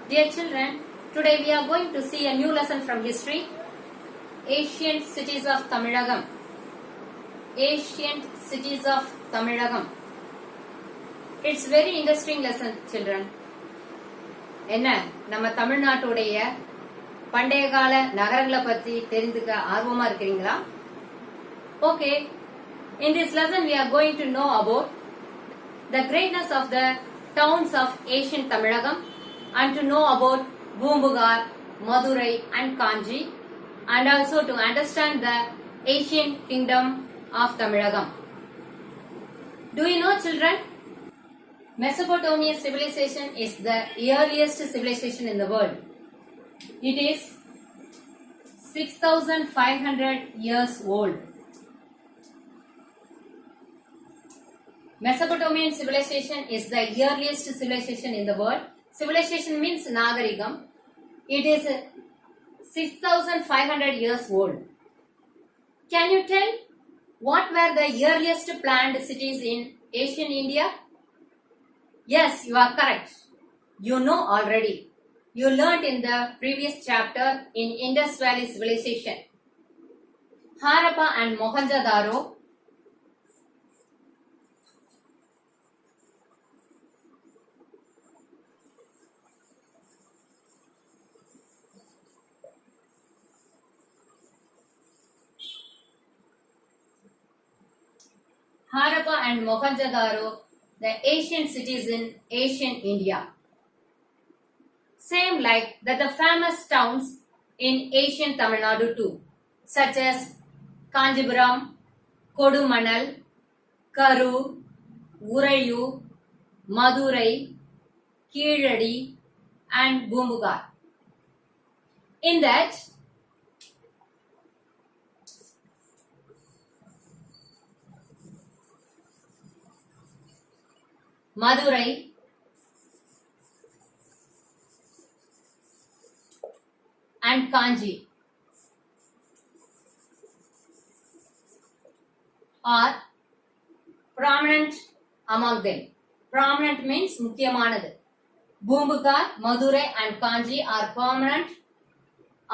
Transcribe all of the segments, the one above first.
Dear children, today we are going to see a new lesson from history. Ancient cities of Tamilagam. Ancient cities of Tamilagam. It's very interesting lesson, children. என்ன நம்ம தமிழ்நாட்டுடைய பண்டைய கால நகரங்களை பத்தி தெரிந்துக்க ஆர்வமா இருக்கிறீங்களா? Okay, in this lesson we are going to know about the greatness of the towns of ancient Tamilagam and to know about Bumbugar, Madurai and Kanji, and also to understand the ancient kingdom of Tamilagam. Do you know, children? Mesopotamian civilization is the earliest civilization in the world. It is 6,500 years old. Mesopotamian civilization is the earliest civilization in the world. Civilization means Nagarigam. It is 6,500 years old. Can you tell what were the earliest planned cities in ancient India? Yes, you are correct. You know already. You learnt in the previous chapter in Indus Valley civilization. Harappa and Mohenjo-daro. Harappa and Mohenjo-daro, the ancient cities in ancient India. Same like that the famous towns in ancient Tamil Nadu too, such as Kanjipuram, Kodumanal, Karur, Urayu, Madurai, Keeladi and Bumbugar. In that, Madurai and Kanji are prominent among them. Prominent means முக்கியமானது. Bumbugar, Madurai and Kanji are prominent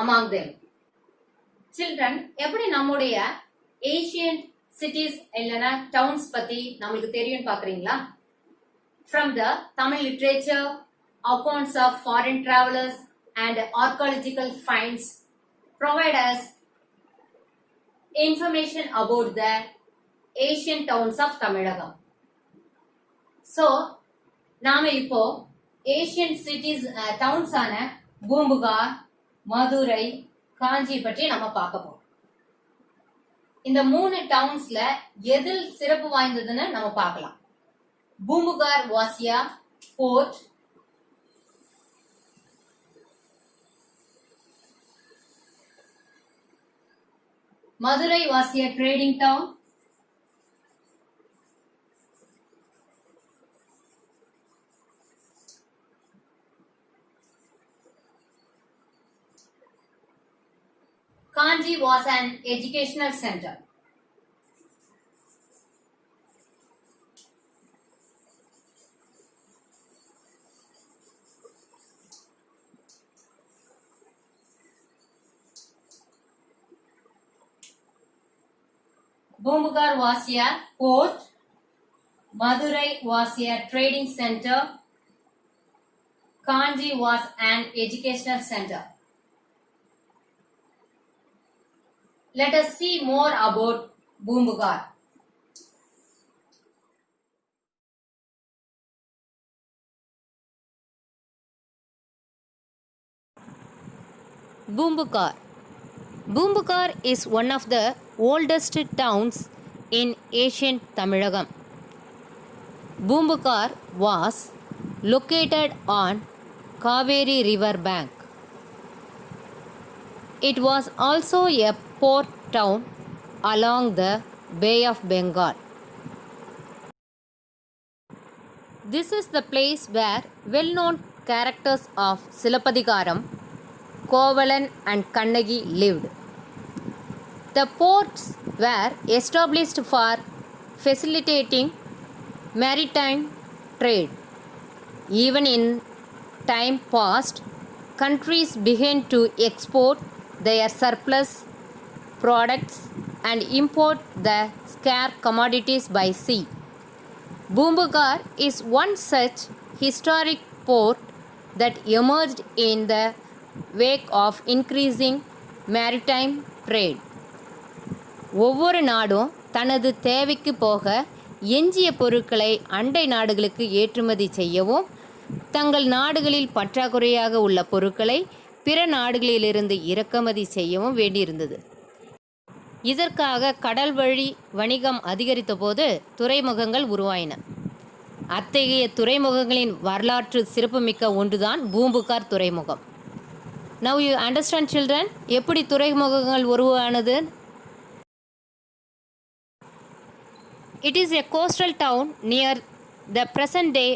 among them. Children, எப்படி நம்முடைய ancient cities இல்லனா towns பத்தி நமக்கு தெரியும் பார்க்கறீங்களா? From the Tamil literature, accounts of foreign travelers and archaeological finds provide us information about the ancient towns of Tamilagam. So, நாம இப்போ ancient cities towns ஆன பூம்புகார், மதுரை, காஞ்சி பற்றி நம்ம பார்க்க போறோம். இந்த மூணு டவுன்ஸ்ல எதில் சிறப்பு வாய்ந்ததுன்னு நம்ம பார்க்கலாம். Bumbugar was a port. Madurai was a trading town. Kanji was an educational center. Bumbugar was a port. Madurai was a trading center. Kanji was an educational center. Let us see more about Bumbugar. Bumbugar. Bumbugar is one of the oldest towns in ancient Tamilagam. Bumbugar was located on Kaveri river bank. It was also a port town along the Bay of Bengal. This is the place where well-known characters of Silappatikaram, Kovalan and Kannagi lived. The ports were established for facilitating maritime trade. Even in time passed, countries began to export their surplus products and import the scarce commodities by sea. Bumbugar is one such historic port that emerged in the wake of increasing maritime trade. ஒவ்வொரு நாடும் தனது தேவைக்கு போக எஞ்சிய பொருட்களை அண்டை நாடுகளுக்கு ஏற்றுமதி செய்யவும், தங்கள் நாடுகளில் பற்றாக்குறையாக உள்ள பொருட்களை பிற நாடுகளிலிருந்து இறக்குமதி செய்யவும் வேண்டியிருந்தது. இதற்காக கடல் வழி வணிகம் அதிகரித்த போது துறைமுகங்கள் உருவாயின. அத்தகைய துறைமுகங்களின் வரலாற்று சிறப்புமிக்க ஒன்றுதான் பூம்புகார் துறைமுகம். நவ் யூ அண்டர்ஸ்டாண்ட் சில்ட்ரன், எப்படி துறைமுகங்கள் உருவானது? It is a coastal town near the present day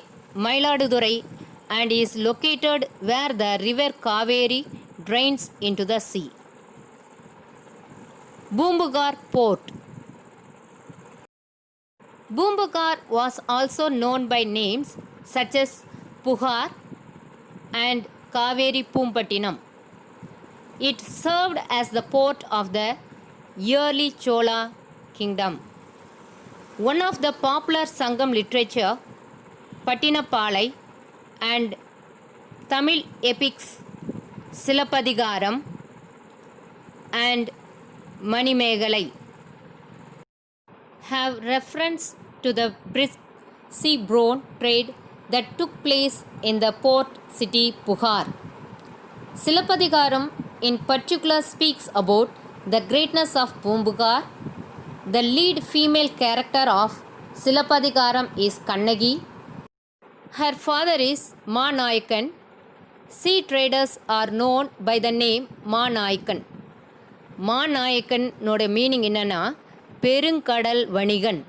Mayiladurai and is located where the river Kaveri drains into the sea. Bumbugar Port. Bumbugar was also known by names such as Puhar and Kaveri Pumpattinam. It served as the port of the early Chola kingdom. One of the popular Sangam literature, Pattinapalai, and Tamil epics Silapadigaram and Manimegalai have reference to the brisk seaborne trade that took place in the port city Puhar. Silapadigaram in particular speaks about the greatness of Bumbugar. The lead female character of Silapadigaram is Kannagi. Her father is Ma Nayakan. Sea traders are known by the name Ma Nayakan. Ma Nayakan நோட meaning என்னன்னா பெருங்கடல் வணிகன்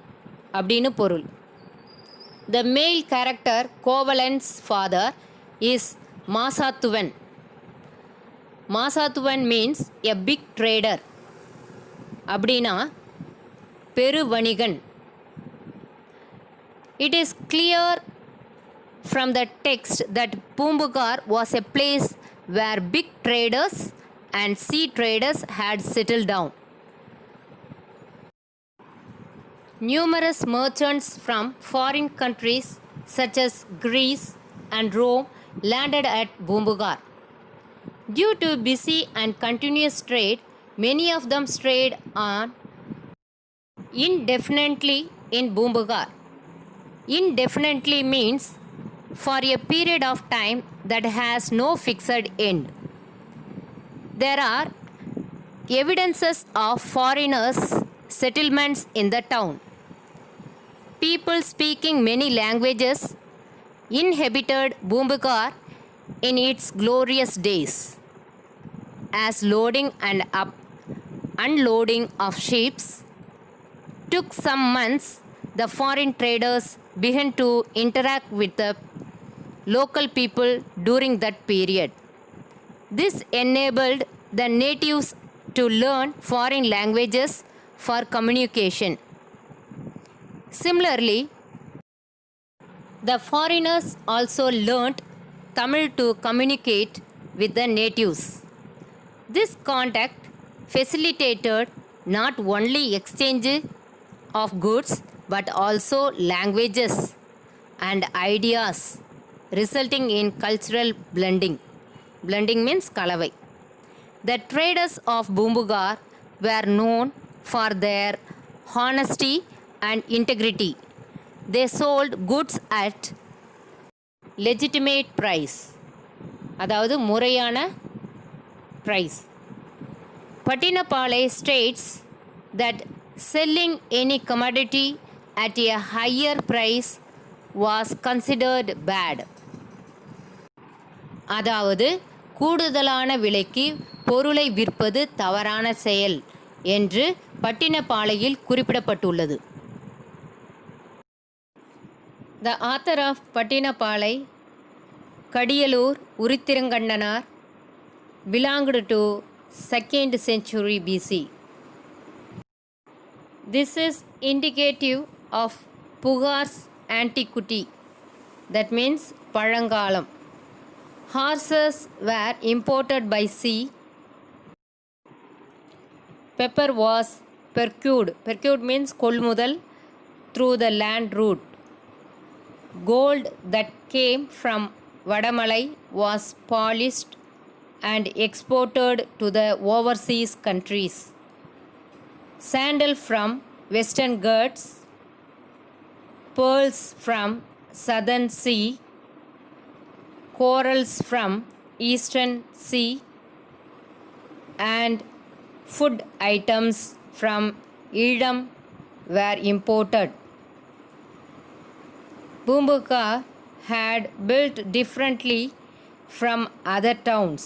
அப்படின்னு பொருள். The male character Kovalan's father is Masathuvan. Masathuvan means a big trader. அப்படின்னா பெருவணிகன். It is clear from the text that Bumbugar was a place where big traders and sea traders had settled down. Numerous merchants from foreign countries such as Greece and Rome landed at Bumbugar. Due to busy and continuous trade, many of them stayed on indefinitely in Bumbugar. Indefinitely means for a period of time that has no fixed end. There are evidences of foreigners' settlements in the town. People speaking many languages inhabited Bumbugar in its glorious days. As loading and unloading of ships took some months, the foreign traders began to interact with the local people during that period. This enabled the natives to learn foreign languages for communication. Similarly, the foreigners also learnt Tamil to communicate with the natives. This contact facilitated not only exchange of goods but also languages and ideas, resulting in cultural blending. Blending means kalavai. The traders of Bumbugar were known for their honesty and integrity. They sold goods at legitimate price. அதாவது முறையான price. Pattinapalai states that selling any commodity at a higher price was considered bad. அதாவது கூடுதலான விலைக்கு பொருளை விற்பது தவறான செயல் என்று பட்டினப்பாலையில் குறிப்பிடப்பட்டுள்ளது. The author of Pattinapalai, Kadiyalur Urithirangannanar, belonged to 2nd century BC. This is indicative of Pugar's antiquity, that means பழங்காலம். Horses were imported by sea. Pepper was procured. Procured means கொள்முதல் through the land route. Gold that came from Vadamalai was polished and exported to the overseas countries. Sandal from Western Ghats, pearls from Southern Sea, corals from Eastern Sea, and food items from Idam were imported. Bumbuka had built differently from other towns.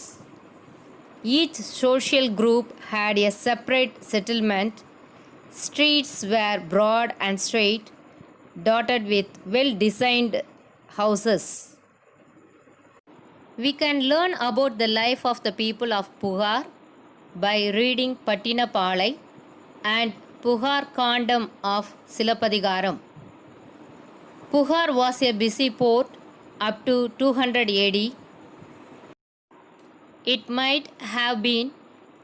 Each social group had a separate settlement. Streets were broad and straight, dotted with well-designed houses. We can learn about the life of the people of Pugar by reading Pattinapalai and Pugar Kandam of Silappatikaram. Pugar was a busy port up to 200 AD. It might have been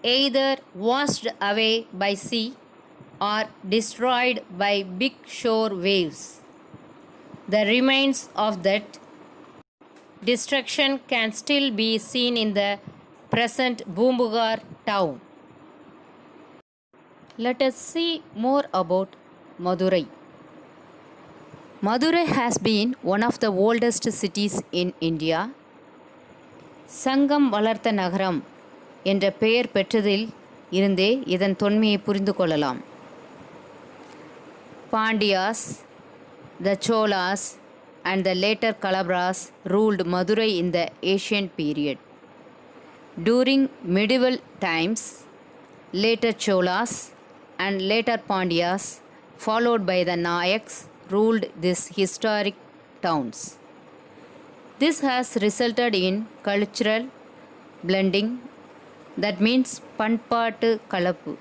either washed away by sea or destroyed by big shore waves. The remains of that destruction can still be seen in the present Bumbugar town. Let us see more about Madurai. Madurai has been one of the oldest cities in India. சங்கம் வளர்த்த நகரம் என்ற பெயர் பெற்றதில் இருந்தே இதன் தொன்மையை புரிந்து கொள்ளலாம். Pandyas, the Cholas and the later Kalabras ruled Madurai in the ancient period. During medieval times, later Cholas and later Pandyas, followed by the Nayaks, ruled these historic towns. This has resulted in cultural blending, that means Panpaattu Kalappu.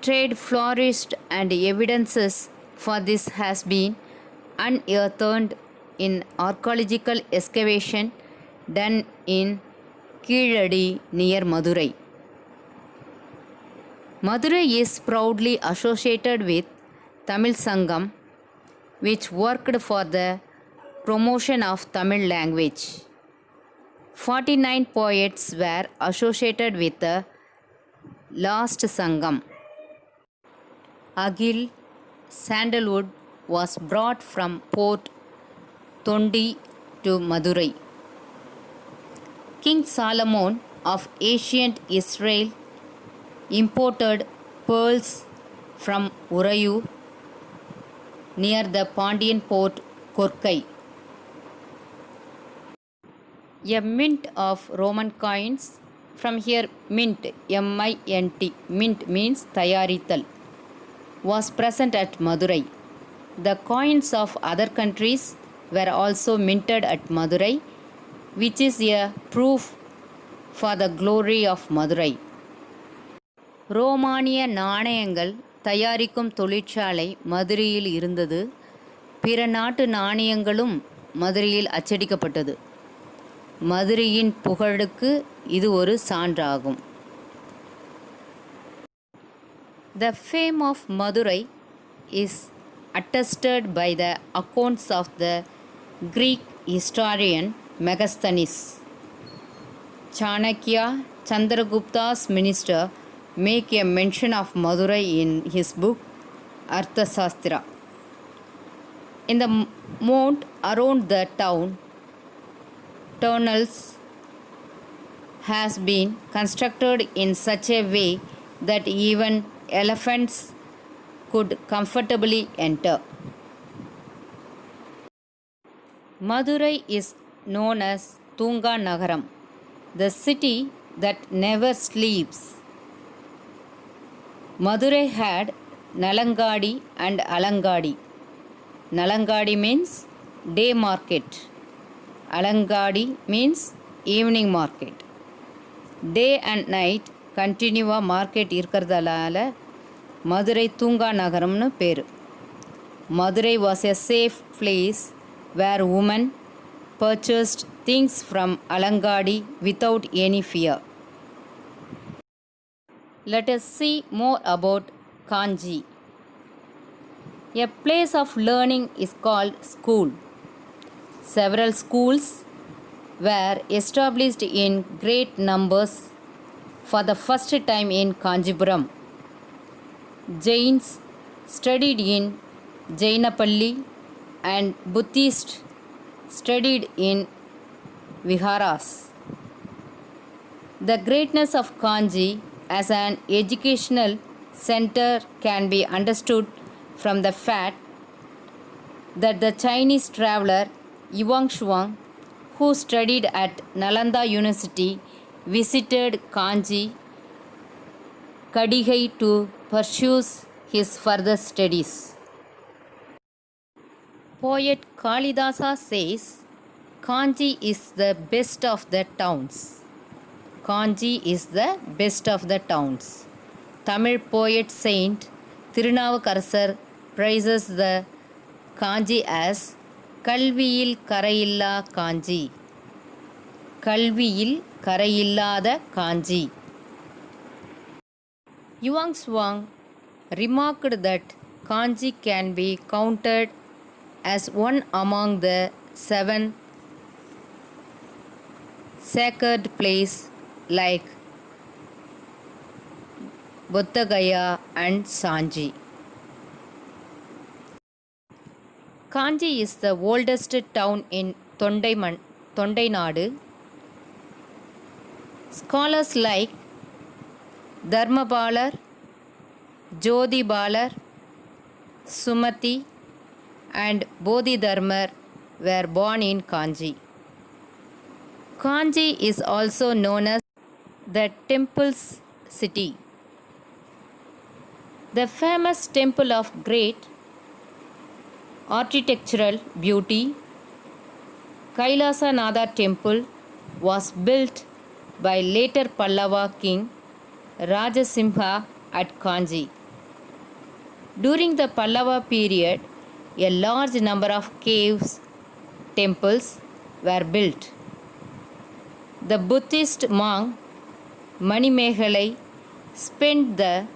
Trade flourished and evidences for this has been unearthed in archaeological excavation done in Keeladi near Madurai. Madurai is proudly associated with Tamil Sangam, which worked for the promotion of Tamil language. 49 poets were associated with the last Sangam. Agil, sandalwood was brought from Port Tondi to Madurai. King Solomon of ancient Israel imported pearls from Urayur near the Pandian port Korkai. A mint of Roman coins, from here mint, M-I-N-T, mint means tayarithal, was present at Madurai. The coins of other countries were also minted at Madurai, which is a proof for the glory of Madurai. ரோமானிய நாணயங்கள் தயாரிக்கும் தொழிற்சாலை மதுரையில் இருந்தது. பிற நாட்டு நாணயங்களும் மதுரையில் அச்சடிக்கப்பட்டது. மதுரையின் புகழுக்கு இது ஒரு சான்றாகும். The fame of Madurai is attested by the accounts of the Greek historian Megasthenes. Chanakya, Chandragupta's minister, make a mention of Madurai in his book Arthasastra. In the moat around the town, tunnels has been constructed in such a way that even elephants could comfortably enter. Madurai is known as Tunga Nagaram, the city that never sleeps. Madurai had Nalangadi and Alangadi. Nalangadi means day market. Alangadi means evening market. Day and night continue market இருக்கிறதால மதுரை தூங்கா நகரம்னு பேர். Madurai was a safe place where women purchased things from Alangadi without any fear. Let us see more about Kanji. A place of learning is called school. Several schools were established in great numbers for the first time in Kanjipuram. Jains studied in Jainapalli and Buddhists studied in Viharas. The greatness of Kanji as an educational center can be understood from the fact that the Chinese traveler Yuan Shuang, who studied at Nalanda University, visited Kanji Kadigai to pursue his further studies. Poet Kalidasa says, Kanji is the best of the towns. Kanji is the best of the towns. Tamil poet Saint Thirunavukarasar praises the Kanji as Kalviyil Karayilla Kanji. Kalviyil Karayillada Kanji. Yuan Shuang remarked that Kanji can be counted as one among the 7 sacred places like Buddha Gaya and Sanji. Kanji is the oldest town in Tondai Nadu. Scholars like Dharmabalar, Jodhibalar, Sumati and Bodhidharmar were born in Kanji. Kanji is also known as the Temple's City. The famous temple of great architectural beauty, Kailasanatha Temple, was built by later Pallava king Rajasimha at Kanji. During the Pallava period, a large number of caves, temples were built. The Buddhist monk Manimehalai spent the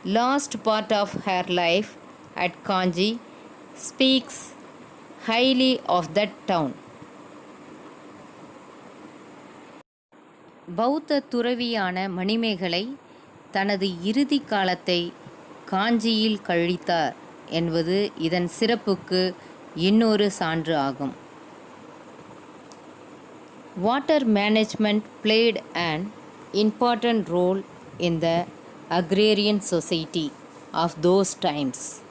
last part of her life at Kanji, speaks highly of that town. பௌத்த துறவியான மணிமேகலை தனது இறுதி காலத்தை காஞ்சியில் கழித்தார் என்பது இதன் சிறப்புக்கு இன்னொரு சான்று ஆகும். Water management played an important role in the agrarian society of those times.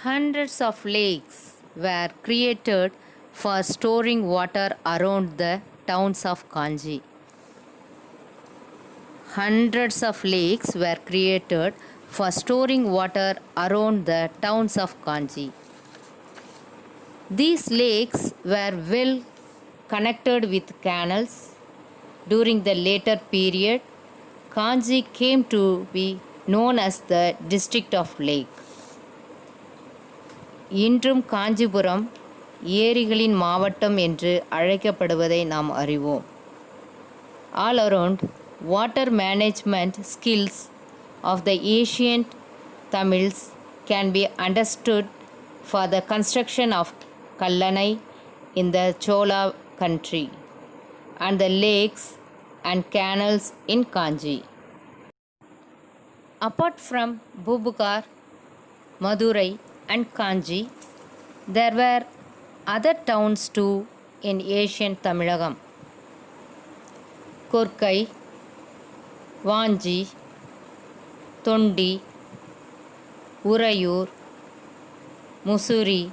Hundreds of lakes were created for storing water around the towns of Kanji. Hundreds of lakes were created for storing water around the towns of Kanji. These lakes were well connected with canals. During the later period, Kanji came to be known as the district of lake. இன்றும் காஞ்சிபுரம் ஏரிகளின் மாவட்டம் என்று அழைக்கப்படுவதை நாம் அறிவோம். All around, water management skills of the ancient Tamils can be understood for the construction of Kallanai in the Chola country and the lakes and canals in Kanji. Apart from Bubukar, Madurai and Kanji, there were other towns too in ancient Tamilagam. Korkai, Vanji, Tondi, Urayur, Musuri,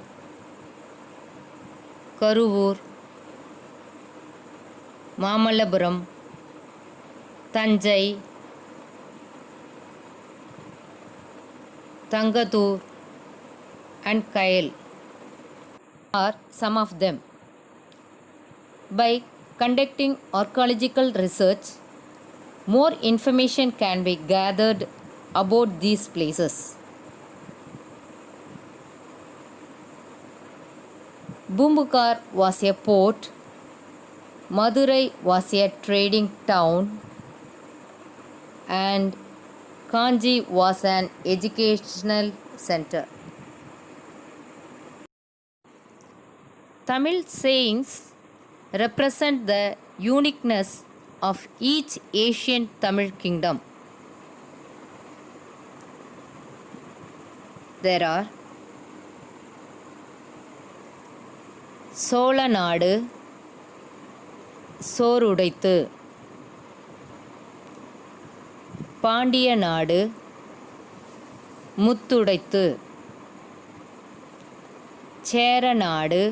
Karuvur, Mamallapuram, Tanjai, Tangatur and Kayal are some of them. By conducting archaeological research, more information can be gathered about these places. Bumbucar was a port. Madurai was a trading town. And Kanji was an educational center. Tamil sayings represent the uniqueness of each ancient Tamil kingdom. There are Cholanadu சோறுடைத்து, Pandya நாடு முத்துடைத்து, சேரநாடு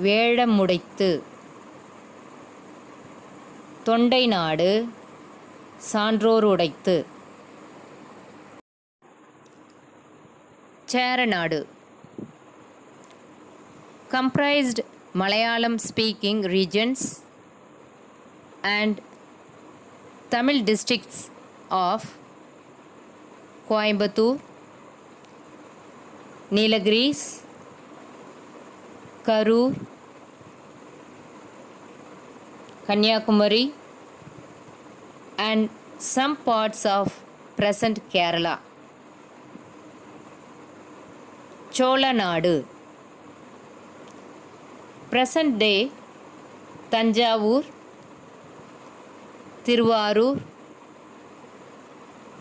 வேழமுடைத்து, தொண்டை நாடு சான்றோருடைத்து. Cheranadu comprised Malayalam speaking regions and Tamil districts of Coimbatore, Nilgiris, Karur, Kanyakumari and some parts of present Kerala. Cholanadu, present day Tanjavur, Tiruvarur,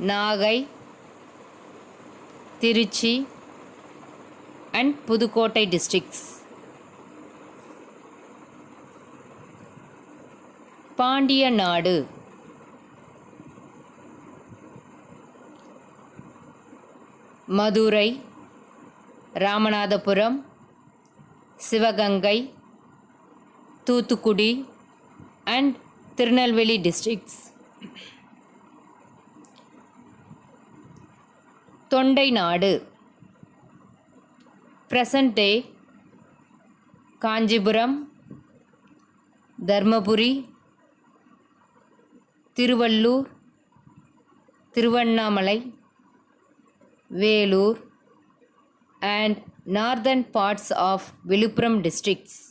Nagai, Tiruchi and Pudukottai districts. Pandiya Nadu, Madurai, Ramanathapuram, Sivagangai, Thuthukudi and Tirunelveli districts. Thondai Nadu, present day Kanjipuram, Dharmapuri, Tiruvallur, Tiruvannamalai, Velur and northern parts of Viluppuram districts.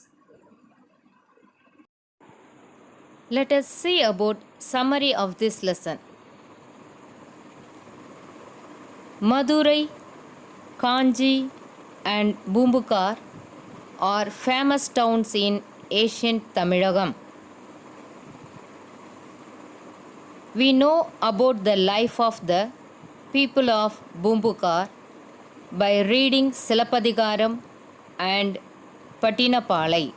Let us see about summary of this lesson. Madurai, Kanji and Bumbucar are famous towns in ancient Tamilagam. We know about the life of the people of Bumbucar by reading Silappatikaram and Pattinapalai.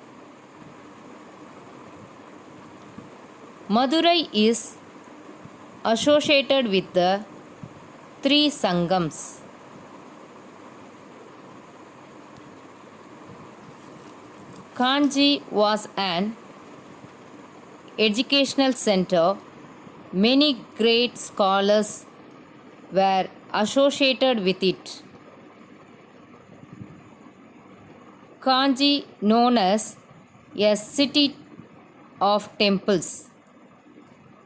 Madurai is associated with the three Sangams. Kanji was an educational center. Many great scholars were associated with it. Kanji, known as a city of temples.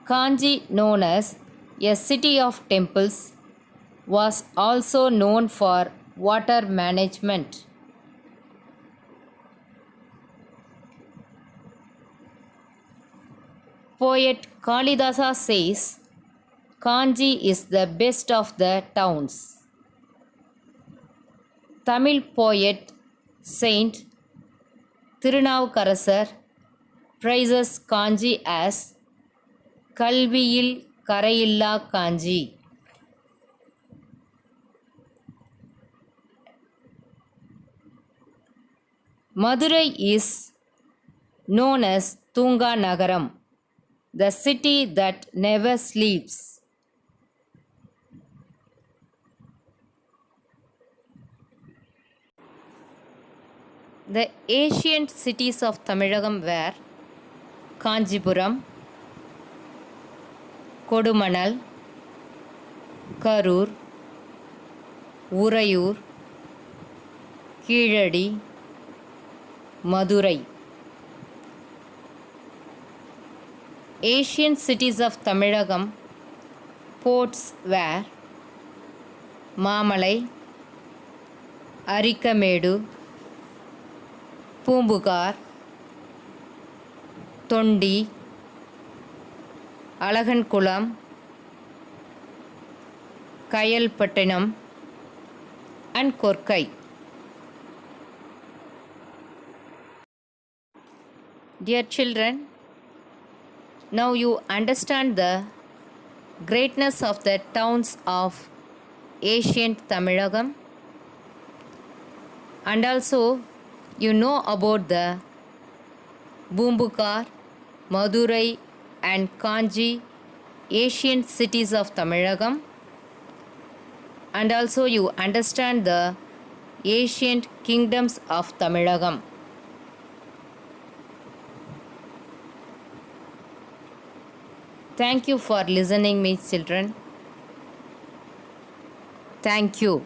Kanji, known as a city of temples, was also known for water management. Poet Kalidasa says, Kanji is the best of the towns. Tamil poet Saint Thirunavukarasar praises Kanji as Kalviyil Karayilla Kanji. Madurai is known as Tunga Nagaram, the city that never sleeps. The ancient cities of Tamilagam were Kanjipuram, Kodumanal, Karur, Urayur, Keezhadi, Madurai. Ancient cities of Tamilagam ports were Mamalai, Arikamedu, Poompuhar, Thondi, Alagankulam, கயல்பட்டினம் and Korkai. Dear children, now you understand the greatness of the towns of ancient Tamilagam, and also you know about the Boombukar, Madurai and Kanji ancient cities of Tamilagam, and also you understand the ancient kingdoms of Tamilagam. Thank you for listening me children. Thank you.